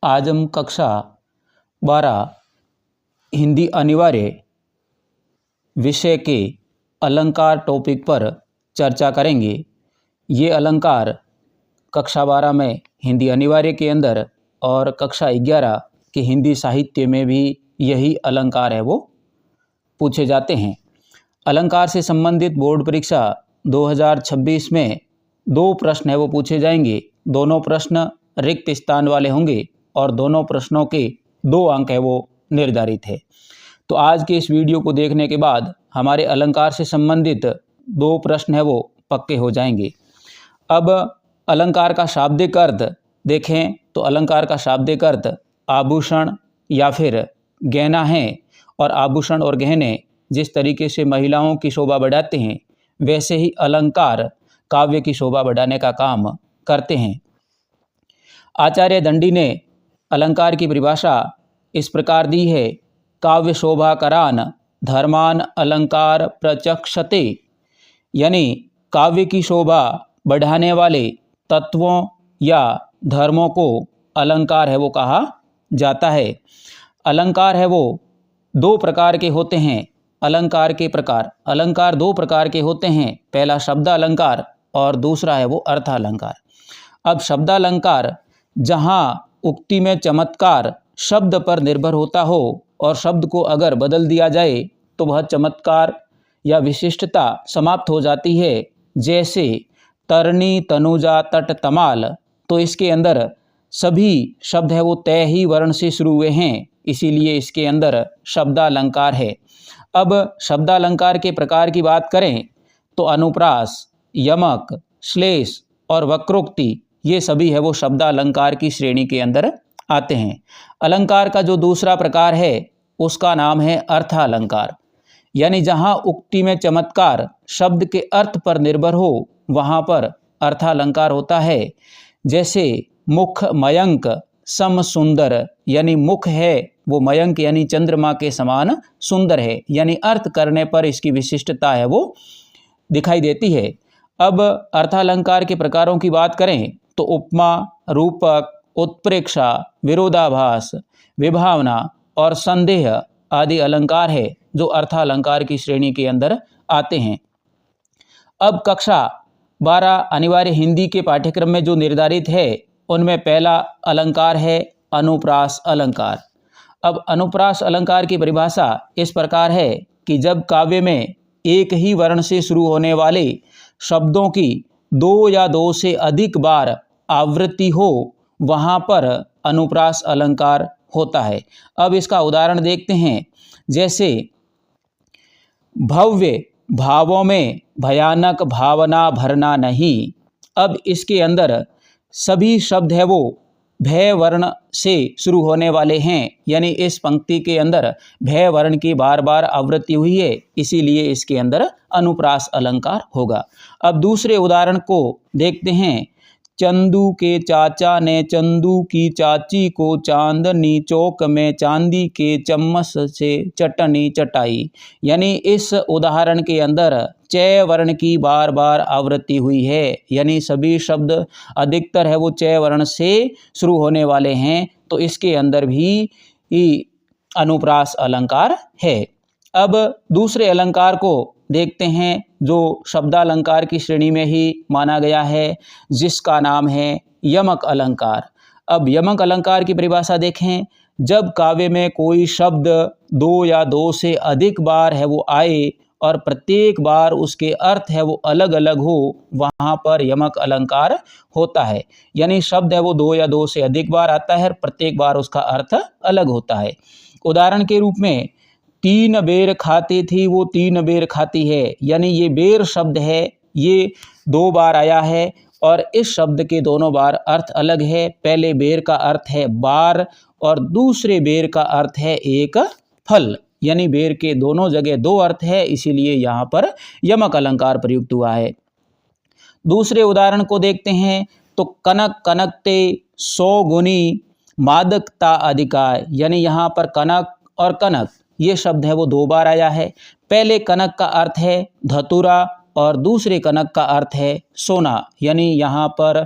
आज हम कक्षा 12 हिंदी अनिवार्य विषय के अलंकार टॉपिक पर चर्चा करेंगे। ये अलंकार कक्षा 12 में हिंदी अनिवार्य के अंदर और कक्षा 11 के हिंदी साहित्य में भी यही अलंकार है वो पूछे जाते हैं। अलंकार से संबंधित बोर्ड परीक्षा 2026 में 2 प्रश्न है वो पूछे जाएंगे। दोनों प्रश्न रिक्त स्थान वाले होंगे और दोनों प्रश्नों के 2 अंक है वो निर्धारित है। तो आज के इस वीडियो को देखने के बाद हमारे अलंकार से संबंधित 2 प्रश्न है वो पक्के हो जाएंगे। अब अलंकार का शाब्दिक अर्थ देखें तो अलंकार का शाब्दिक अर्थ आभूषण या फिर गहना है। और आभूषण और गहने जिस तरीके से महिलाओं की शोभा बढ़ाते हैं, वैसे ही अलंकार काव्य की शोभा बढ़ाने का काम करते हैं। आचार्य दंडी ने अलंकार की परिभाषा इस प्रकार दी है, काव्य शोभाकरान धर्मान अलंकार प्रचक्षते, यानी काव्य की शोभा बढ़ाने वाले तत्वों या धर्मों को अलंकार है वो कहा जाता है। अलंकार है वो 2 प्रकार के होते हैं। अलंकार के प्रकार, अलंकार 2 प्रकार के होते हैं। पहला शब्दालंकार और दूसरा है वो अर्थालंकार। अब शब्दालंकार जहाँ उक्ति में चमत्कार शब्द पर निर्भर होता हो और शब्द को अगर बदल दिया जाए तो वह चमत्कार या विशिष्टता समाप्त हो जाती है। जैसे तरनी तनुजा तट तमाल, तो इसके अंदर सभी शब्द है वो तय ही वर्ण से शुरू हुए हैं, इसीलिए इसके अंदर शब्दालंकार है। अब शब्दालंकार के प्रकार की बात करें तो अनुप्रास, यमक, श्लेष और वक्रोक्ति ये सभी है वो शब्दालंकार की श्रेणी के अंदर आते हैं। अलंकार का जो दूसरा प्रकार है उसका नाम है अर्थालंकार, यानी जहाँ उक्ति में चमत्कार शब्द के अर्थ पर निर्भर हो वहाँ पर अर्थालंकार होता है। जैसे मुख मयंक सम सुंदर, यानी मुख है वो मयंक यानी चंद्रमा के समान सुंदर है, यानी अर्थ करने पर इसकी विशिष्टता है वो दिखाई देती है। अब अर्थालंकार के प्रकारों की बात करें तो उपमा, रूपक, उत्प्रेक्षा, विरोधाभास, विभावना और संदेह आदि अलंकार है जो अर्थालंकार की श्रेणी के अंदर आते हैं। अब कक्षा 12 अनिवार्य हिंदी के पाठ्यक्रम में जो निर्धारित है उनमें पहला अलंकार है अनुप्रास अलंकार। अब अनुप्रास अलंकार की परिभाषा इस प्रकार है कि जब काव्य में एक ही वर्ण से शुरू होने वाले शब्दों की 2 या 2 से अधिक बार आवृत्ति हो वहाँ पर अनुप्रास अलंकार होता है। अब इसका उदाहरण देखते हैं। जैसे भव्य भावों में भयानक भावना भरना नहीं। अब इसके अंदर सभी शब्द है वो भय वर्ण से शुरू होने वाले हैं, यानी इस पंक्ति के अंदर भय वर्ण की बार बार आवृत्ति हुई है, इसीलिए इसके अंदर अनुप्रास अलंकार होगा। अब दूसरे उदाहरण को देखते हैं। चंदू के चाचा ने चंदू की चाची को चांदनी चौक में चांदी के चम्मच से चटनी चटाई, यानी इस उदाहरण के अंदर चय वर्ण की बार बार आवृत्ति हुई है, यानी सभी शब्द अधिकतर है वो चय वर्ण से शुरू होने वाले हैं, तो इसके अंदर भी अनुप्रास अलंकार है। अब दूसरे अलंकार को देखते हैं जो शब्दालंकार की श्रेणी में ही माना गया है, जिसका नाम है यमक अलंकार। अब यमक अलंकार की परिभाषा देखें। जब काव्य में कोई शब्द 2 या 2 से अधिक बार है वो आए और प्रत्येक बार उसके अर्थ है वो अलग अलग हो, वहाँ पर यमक अलंकार होता है। यानी शब्द है वो 2 या 2 से अधिक बार आता है और प्रत्येक बार उसका अर्थ अलग होता है। उदाहरण के रूप में 3 बेर खाती थी वो 3 बेर खाती है, यानी ये बेर शब्द है, ये 2 बार आया है और इस शब्द के दोनों बार अर्थ अलग है। पहले बेर का अर्थ है बार और दूसरे बेर का अर्थ है एक फल, यानी बेर के दोनों जगह 2 अर्थ है, इसीलिए यहाँ पर यमक अलंकार प्रयुक्त हुआ है। दूसरे उदाहरण को देखते हैं तो कनक कनकते 100 गुनी मादकता अधिकार, यानी यहाँ पर कनक और कनक ये शब्द है वो 2 बार आया है। पहले कनक का अर्थ है धतूरा और दूसरे कनक का अर्थ है सोना, यानी यहाँ पर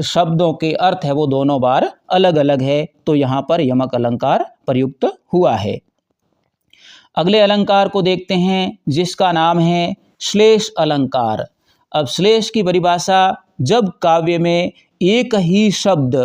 शब्दों के अर्थ है वो दोनों बार अलग अलग है, तो यहाँ पर यमक अलंकार प्रयुक्त हुआ है। अगले अलंकार को देखते हैं जिसका नाम है श्लेष अलंकार। अब श्लेष की परिभाषा, जब काव्य में एक ही शब्द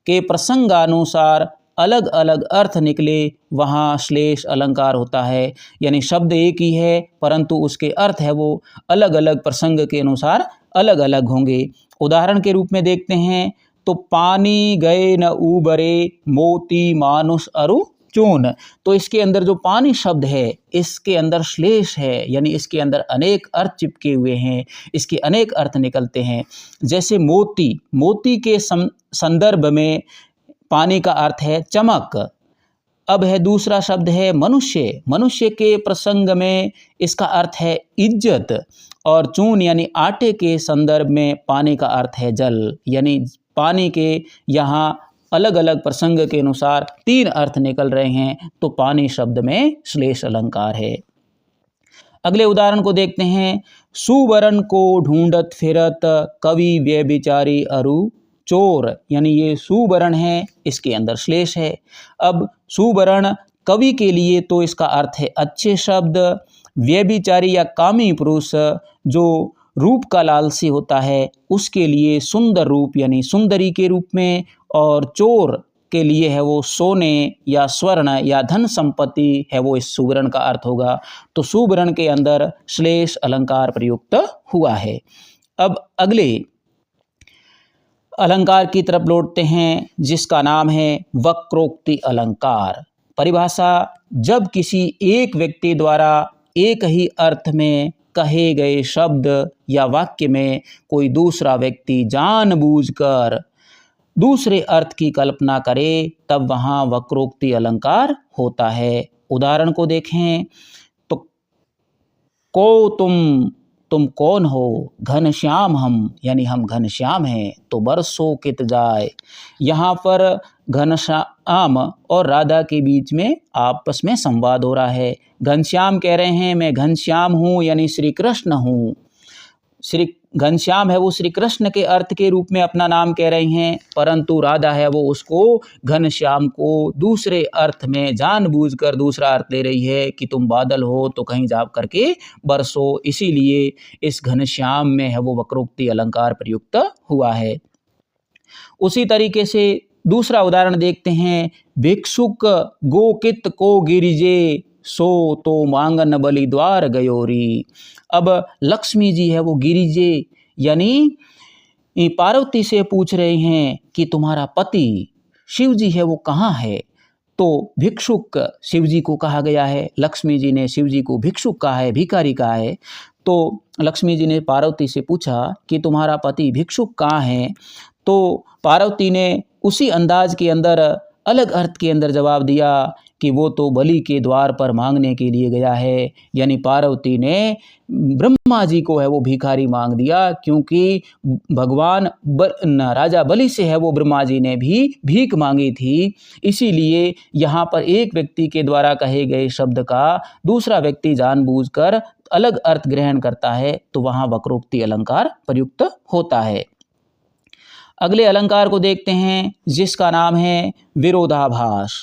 के प्रसंगानुसार अलग अलग अर्थ निकले वहाँ श्लेष अलंकार होता है, यानी शब्द एक ही है परंतु उसके अर्थ है वो अलग अलग प्रसंग के अनुसार अलग अलग होंगे। उदाहरण के रूप में देखते हैं तो पानी गए न उबरे मोती मानुष अरु चून, तो इसके अंदर जो पानी शब्द है इसके अंदर श्लेष है, यानी इसके अंदर अनेक अर्थ चिपके हुए हैं, इसके अनेक अर्थ निकलते हैं। जैसे मोती, मोती के संदर्भ में पानी का अर्थ है चमक। अब है दूसरा शब्द है मनुष्य, मनुष्य के प्रसंग में इसका अर्थ है इज्जत। और चून यानी आटे के संदर्भ में पानी का अर्थ है जल, यानी पानी के यहाँ अलग अलग प्रसंग के अनुसार तीन अर्थ निकल रहे हैं, तो पानी शब्द में श्लेष अलंकार है। अगले उदाहरण को देखते हैं, सुवरण को ढूंढत फिरत कवि व्यभिचारी अरु चोर, यानी ये सुवरण है, इसके अंदर श्लेष है। अब सुवरण कवि के लिए तो इसका अर्थ है अच्छे शब्द, व्यभिचारी या कामी पुरुष जो रूप का लालसी होता है उसके लिए सुंदर रूप यानी सुंदरी के रूप में, और चोर के लिए है वो सोने या स्वर्ण या धन संपत्ति है वो इस सुवर्ण का अर्थ होगा। तो सुवर्ण के अंदर श्लेष अलंकार प्रयुक्त हुआ है। अब अगले अलंकार की तरफ लौटते हैं जिसका नाम है वक्रोक्ति अलंकार। परिभाषा, जब किसी एक व्यक्ति द्वारा एक ही अर्थ में कहे गए शब्द या वाक्य में कोई दूसरा व्यक्ति जानबूझकर दूसरे अर्थ की कल्पना करे तब वहाँ वक्रोक्ति अलंकार होता है। उदाहरण को देखें तो को तुम कौन हो, घनश्याम हम, यानी हम घनश्याम हैं, तो बरसों कित जाए। यहाँ पर घनश्याम और राधा के बीच में आपस में संवाद हो रहा है। घनश्याम कह रहे हैं मैं घनश्याम हूँ, यानी श्री कृष्ण हूँ। श्री घनश्याम है वो श्री कृष्ण के अर्थ के रूप में अपना नाम कह रहे हैं, परंतु राधा है वो उसको घनश्याम को दूसरे अर्थ में जानबूझकर दूसरा अर्थ ले रही है कि तुम बादल हो तो कहीं जा करके बरसो, इसीलिए इस घनश्याम में है वो वक्रोक्ति अलंकार प्रयुक्त हुआ है। उसी तरीके से दूसरा उदाहरण देखते हैं, भिक्षुक गोकित को गिरिजे सो तो मांगन बलि द्वार गयोरी। अब लक्ष्मी जी है वो गिरिजे यानी पार्वती से पूछ रहे हैं कि तुम्हारा पति शिव जी है वो कहाँ है। तो भिक्षुक शिव जी को कहा गया है, लक्ष्मी जी ने शिव जी को भिक्षुक कहा है, भिखारी कहा है। तो लक्ष्मी जी ने पार्वती से पूछा कि तुम्हारा पति भिक्षुक कहाँ है, तो पार्वती ने उसी अंदाज के अंदर अलग अर्थ के अंदर जवाब दिया कि वो तो बलि के द्वार पर मांगने के लिए गया है, यानी पार्वती ने ब्रह्मा जी को है वो भिखारी मांग दिया, क्योंकि भगवान राजा बलि से है वो ब्रह्मा जी ने भी भीख मांगी थी। इसीलिए यहाँ पर एक व्यक्ति के द्वारा कहे गए शब्द का दूसरा व्यक्ति जानबूझकर अलग अर्थ ग्रहण करता है, तो वहाँ वक्रोक्ति अलंकार प्रयुक्त होता है। अगले अलंकार को देखते हैं जिसका नाम है विरोधाभास,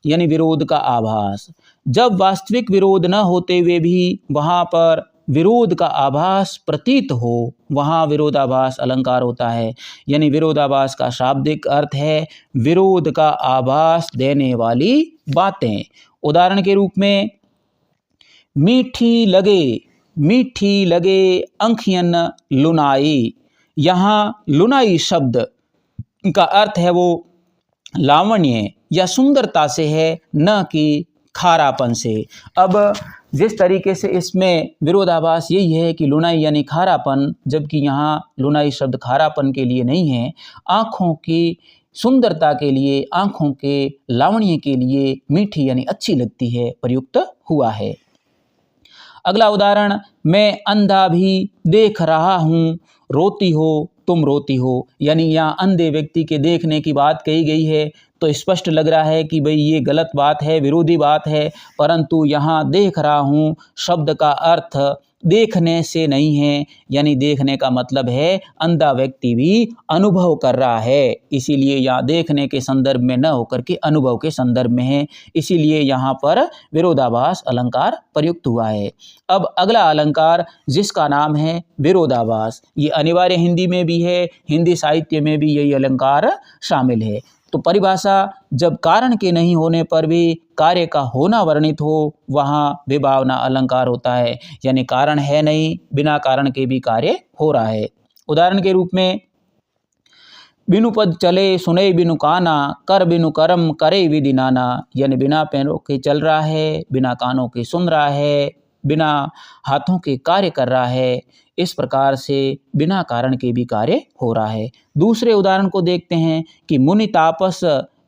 यानी विरोध का आभास। जब वास्तविक विरोध न होते हुए भी वहाँ पर विरोध का आभास प्रतीत हो, वहाँ विरोधाभास अलंकार होता है। यानी विरोधाभास का शाब्दिक अर्थ है विरोध का आभास देने वाली बातें। उदाहरण के रूप में, मीठी लगे अंखियन लुनाई। यहाँ लुनाई शब्द का अर्थ है वो लावण्य या सुंदरता से है, न कि खारापन से। अब जिस तरीके से इसमें विरोधाभास यही है कि लुनाई यानी खारापन, जबकि यहाँ लुनाई शब्द खारापन के लिए नहीं है, आँखों की सुंदरता के लिए, आँखों के लावण्य के लिए मीठी यानी अच्छी लगती है प्रयुक्त हुआ है। अगला उदाहरण, मैं अंधा भी देख रहा हूँ रोती हो तुम रोती हो। यानी यहाँ अंधे व्यक्ति के देखने की बात कही गई है, तो स्पष्ट लग रहा है कि भाई ये गलत बात है, विरोधी बात है, परंतु यहाँ देख रहा हूँ शब्द का अर्थ देखने से नहीं है, यानी देखने का मतलब है अंधा व्यक्ति भी अनुभव कर रहा है, इसीलिए यहाँ देखने के संदर्भ में न होकर के अनुभव के संदर्भ में है, इसीलिए यहाँ पर विरोधाभास अलंकार प्रयुक्त हुआ है। अब अगला अलंकार जिसका नाम है विरोधाभास, ये अनिवार्य हिंदी में भी है, हिंदी साहित्य में भी यही अलंकार शामिल है। तो परिभाषा, जब कारण के नहीं होने पर भी कार्य का होना वर्णित हो वहाँ विभावना अलंकार होता है, यानी कारण है नहीं, बिना कारण के भी कार्य हो रहा है। उदाहरण के रूप में, बिनु पद चले सुने बिनु काना, कर बिनु कर्म करे विधि नाना, यानी बिना पैरों के चल रहा है, बिना कानों के सुन रहा है, बिना हाथों के कार्य कर रहा है, इस प्रकार से बिना कारण के भी कार्य हो रहा है। दूसरे उदाहरण को देखते हैं कि मुनि तापस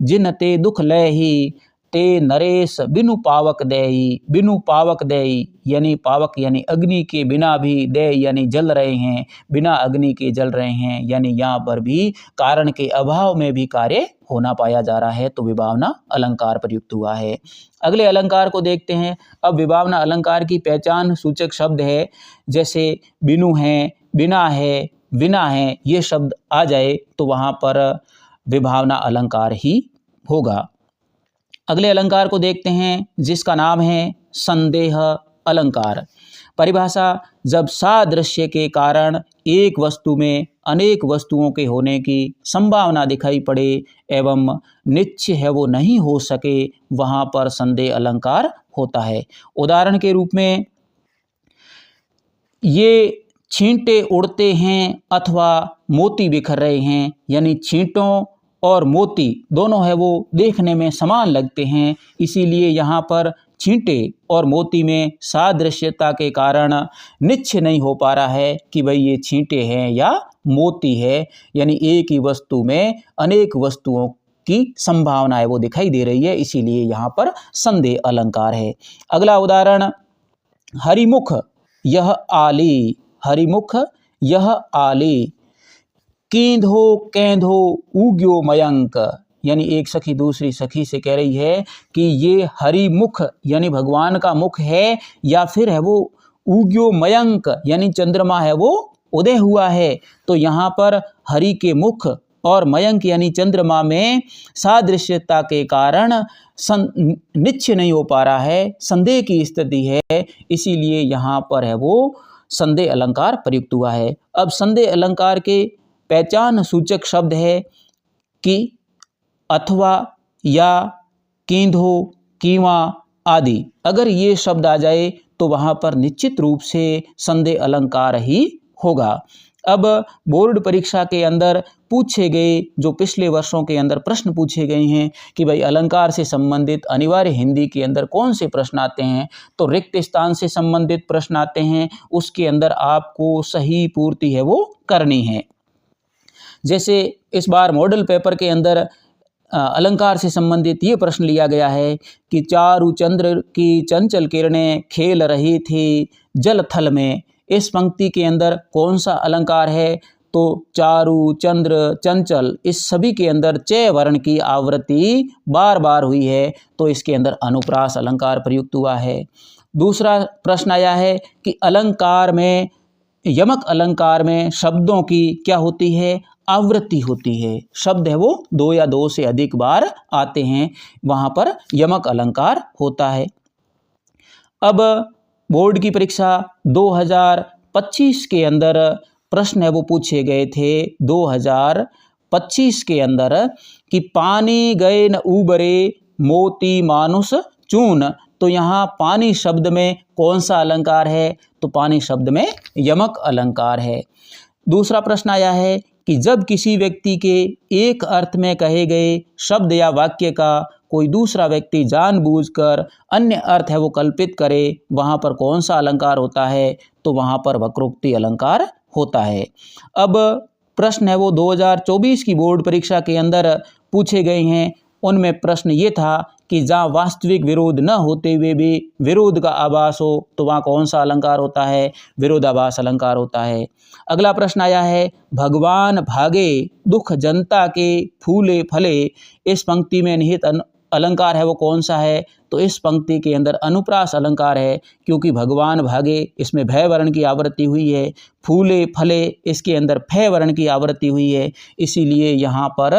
जिन ते दुख लय ही, ते नरेश बिनु पावक देई, बिनु पावक देई यानी पावक यानी अग्नि के बिना भी, दे यानी जल रहे हैं, बिना अग्नि के जल रहे हैं, यानी यहाँ पर भी कारण के अभाव में भी कार्य होना पाया जा रहा है, तो विभावना अलंकार प्रयुक्त हुआ है। अगले अलंकार को देखते हैं। अब विभावना अलंकार की पहचान सूचक शब्द है, जैसे बिनु है, बिना है, बिना है, ये शब्द आ जाए तो वहाँ पर विभावना अलंकार ही होगा। अगले अलंकार को देखते हैं जिसका नाम है संदेह अलंकार। परिभाषा, जब सादृश्य के कारण एक वस्तु में अनेक वस्तुओं के होने की संभावना दिखाई पड़े एवं निश्चय है वो नहीं हो सके, वहाँ पर संदेह अलंकार होता है। उदाहरण के रूप में, ये छींटे उड़ते हैं अथवा मोती बिखर रहे हैं, यानी छींटों और मोती दोनों है वो देखने में समान लगते हैं, इसीलिए यहाँ पर छींटे और मोती में सादृश्यता के कारण निश्चय नहीं हो पा रहा है कि भाई ये छींटे हैं या मोती है, यानी एक ही वस्तु में अनेक वस्तुओं की संभावना है वो दिखाई दे रही है, इसीलिए यहाँ पर संदेह अलंकार है। अगला उदाहरण, हरिमुख यह आली, हरिमुख यह आली, कींधो केंधो उग्यो मयंक, यानी एक सखी दूसरी सखी से कह रही है कि ये हरिमुख यानी भगवान का मुख है, या फिर है वो उग्यो मयंक यानी चंद्रमा है वो उदय हुआ है। तो यहाँ पर हरि के मुख और मयंक यानी चंद्रमा में सादृश्यता के कारण निश्चय नहीं हो पा रहा है, संदेह की स्थिति है, इसीलिए यहाँ पर है वो संदेह अलंकार प्रयुक्त हुआ है। अब संदेह अलंकार के पहचान सूचक शब्द है कि अथवा या कींधो कीवा आदि, अगर ये शब्द आ जाए तो वहाँ पर निश्चित रूप से संदेह अलंकार ही होगा। अब बोर्ड परीक्षा के अंदर पूछे गए, जो पिछले वर्षों के अंदर प्रश्न पूछे गए हैं कि भाई अलंकार से संबंधित अनिवार्य हिंदी के अंदर कौन से प्रश्न आते हैं, तो रिक्त स्थान से संबंधित प्रश्न आते हैं, उसके अंदर आपको सही पूर्ति है वो करनी है। जैसे इस बार मॉडल पेपर के अंदर अलंकार से संबंधित ये प्रश्न लिया गया है कि चारु चंद्र की चंचल किरणें खेल रही थी जल थल में, इस पंक्ति के अंदर कौन सा अलंकार है, तो चारु चंद्र चंचल इस सभी के अंदर च वर्ण की आवृत्ति बार बार हुई है, तो इसके अंदर अनुप्रास अलंकार प्रयुक्त हुआ है। दूसरा प्रश्न आया है कि अलंकार में, यमक अलंकार में शब्दों की क्या होती है, आवृत्ति होती है, शब्द है वो दो या दो से अधिक बार आते हैं, वहाँ पर यमक अलंकार होता है। अब बोर्ड की परीक्षा 2025 के अंदर प्रश्न है वो पूछे गए थे 2025 के अंदर कि पानी गए न उबरे मोती मानुष चून, तो यहाँ पानी शब्द में कौन सा अलंकार है, तो पानी शब्द में यमक अलंकार है। दूसरा प्रश्न आया है कि जब किसी व्यक्ति के एक अर्थ में कहे गए शब्द या वाक्य का कोई दूसरा व्यक्ति जानबूझकर अन्य अर्थ है वो कल्पित करे, वहाँ पर कौन सा अलंकार होता है, तो वहाँ पर वक्रोक्ति अलंकार होता है। अब प्रश्न है वो 2024 की बोर्ड परीक्षा के अंदर पूछे गए हैं, उनमें प्रश्न ये था कि जहाँ वास्तविक विरोध न होते हुए भी विरोध का आभास हो, तो वहाँ कौन सा अलंकार होता है, विरोधाभास अलंकार होता है। अगला प्रश्न आया है, भगवान भागे दुख जनता के फूले फले, इस पंक्ति में निहित अलंकार है वो कौन सा है, तो इस पंक्ति के अंदर अनुप्रास अलंकार है, क्योंकि भगवान भागे इसमें भय वर्ण की आवृत्ति हुई है, फूले फले इसके अंदर फय वर्ण की आवृत्ति हुई है, इसीलिए यहाँ पर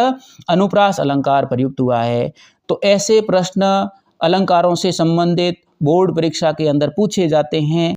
अनुप्रास अलंकार प्रयुक्त हुआ है। तो ऐसे प्रश्न अलंकारों से संबंधित बोर्ड परीक्षा के अंदर पूछे जाते हैं।